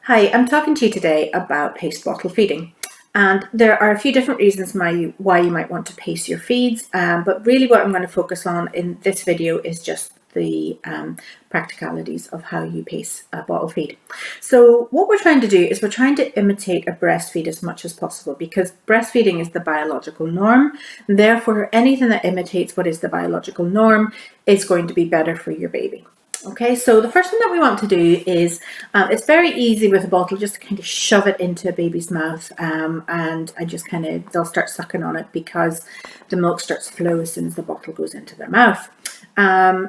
Hi, I'm talking to you today about pace bottle feeding. And there are a few different reasons why you might want to pace your feeds, but really what I'm going to focus on in this video is just the practicalities of how you pace a bottle feed. So what we're trying to do is we're trying to imitate a breastfeed as much as possible, because breastfeeding is the biological norm. Therefore, anything that imitates what is the biological norm is going to be better for your baby. Okay, so the first thing that we want to do is, it's very easy with a bottle just to kind of shove it into a baby's mouth, and they'll start sucking on it because the milk starts to flow as soon as the bottle goes into their mouth.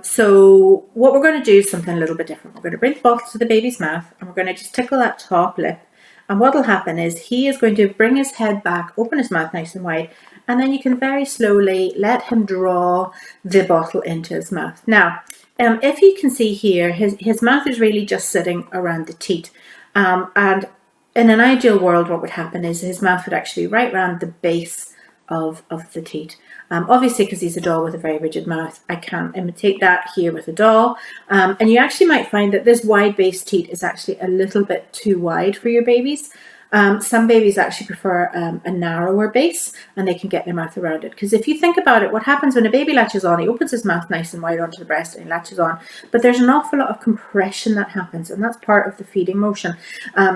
So what we're going to do is something a little bit different. We're going to bring the bottle to the baby's mouth and we're going to just tickle that top lip. And what will happen is he is going to bring his head back, open his mouth nice and wide, and then you can very slowly let him draw the bottle into his mouth. Now, if you can see here, his mouth is really just sitting around the teat. And in an ideal world, what would happen is his mouth would actually be right around the base of the teat. Obviously, because he's a doll with a very rigid mouth, I can't imitate that here with a doll. And you actually might find that this wide base teat is actually a little bit too wide for your babies. Some babies actually prefer a narrower base, and they can get their mouth around it. Because if you think about it, what happens when a baby latches on, he opens his mouth nice and wide onto the breast and he latches on, but there's an awful lot of compression that happens, and that's part of the feeding motion.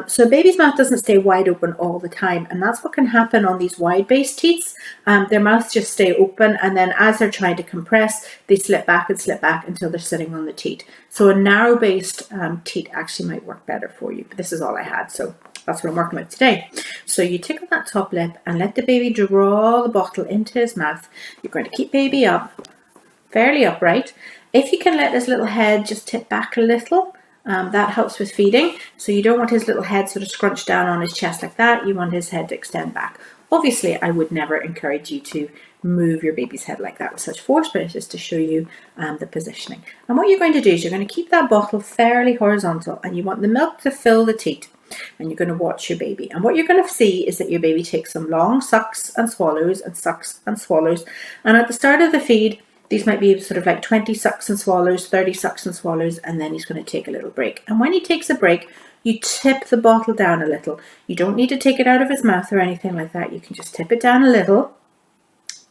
So a baby's mouth doesn't stay wide open all the time, and that's what can happen on these wide base teats. Their mouths just stay open, and then as they're trying to compress, they slip back until they're sitting on the teat. So a narrow based teat actually might work better for you, but this is all I had, so that's what I'm working with today. So you tickle that top lip and let the baby draw the bottle into his mouth. You're going to keep baby up, fairly upright. If you can let his little head just tip back a little, that helps with feeding. So you don't want his little head sort of scrunched down on his chest like that. You want his head to extend back. Obviously, I would never encourage you to move your baby's head like that with such force, but it's just to show you the positioning. And what you're going to do is you're going to keep that bottle fairly horizontal, and you want the milk to fill the teat. And you're going to watch your baby, and what you're going to see is that your baby takes some long sucks and swallows and sucks and swallows, and at the start of the feed these might be sort of like 20 sucks and swallows, 30 sucks and swallows, and then he's going to take a little break. And when he takes a break, you tip the bottle down a little. You don't need to take it out of his mouth or anything like that. You can just tip it down a little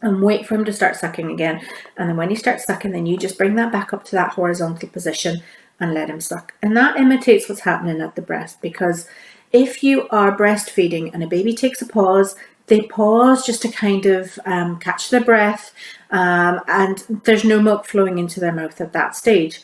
and wait for him to start sucking again. And then when he starts sucking, then you just bring that back up to that horizontal position and let him suck. And that imitates what's happening at the breast, because if you are breastfeeding and a baby takes a pause, they pause just to kind of catch their breath, and there's no milk flowing into their mouth at that stage.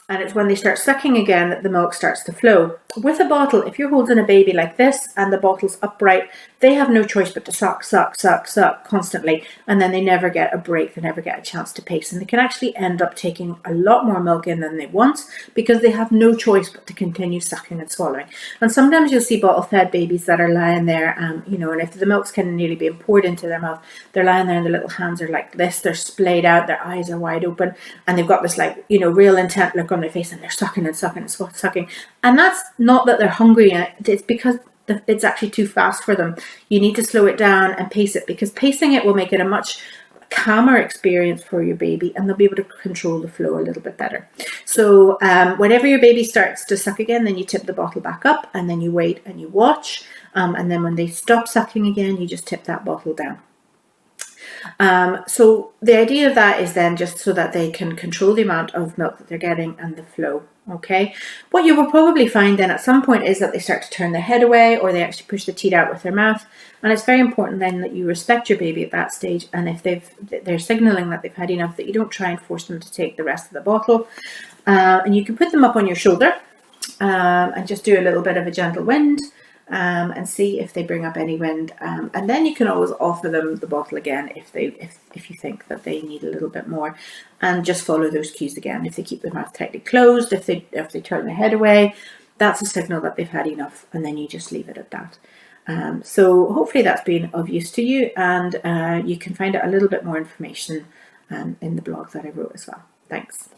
And it's when they start sucking again that the milk starts to flow. With a bottle, if you're holding a baby like this and the bottle's upright, they have no choice but to suck, suck, suck, suck constantly. And then they never get a break, they never get a chance to pace. And they can actually end up taking a lot more milk in than they want, because they have no choice but to continue sucking and swallowing. And sometimes you'll see bottle-fed babies that are lying there, and if the milk's kind of nearly being poured into their mouth, they're lying there and their little hands are like this, they're splayed out, their eyes are wide open, and they've got this real intent look on their face, and they're sucking and sucking and sucking. And that's not that they're hungry, it's because it's actually too fast for them. You need to slow it down and pace it, because pacing it will make it a much calmer experience for your baby, and they'll be able to control the flow a little bit better. So whenever your baby starts to suck again, then you tip the bottle back up, and then you wait and you watch, and then when they stop sucking again, you just tip that bottle down. So the idea of that is then just so that they can control the amount of milk that they're getting and the flow. Okay, what you will probably find then at some point is that they start to turn their head away, or they actually push the teat out with their mouth. And it's very important then that you respect your baby at that stage, and if they're signaling that they've had enough, that you don't try and force them to take the rest of the bottle. And you can put them up on your shoulder and just do a little bit of a gentle wind, and see if they bring up any wind, and then you can always offer them the bottle again if you think that they need a little bit more, and just follow those cues again. If they keep their mouth tightly closed, if they turn their head away, that's a signal that they've had enough, and then you just leave it at that. So hopefully that's been of use to you, and you can find out a little bit more information in the blog that I wrote as well. Thanks.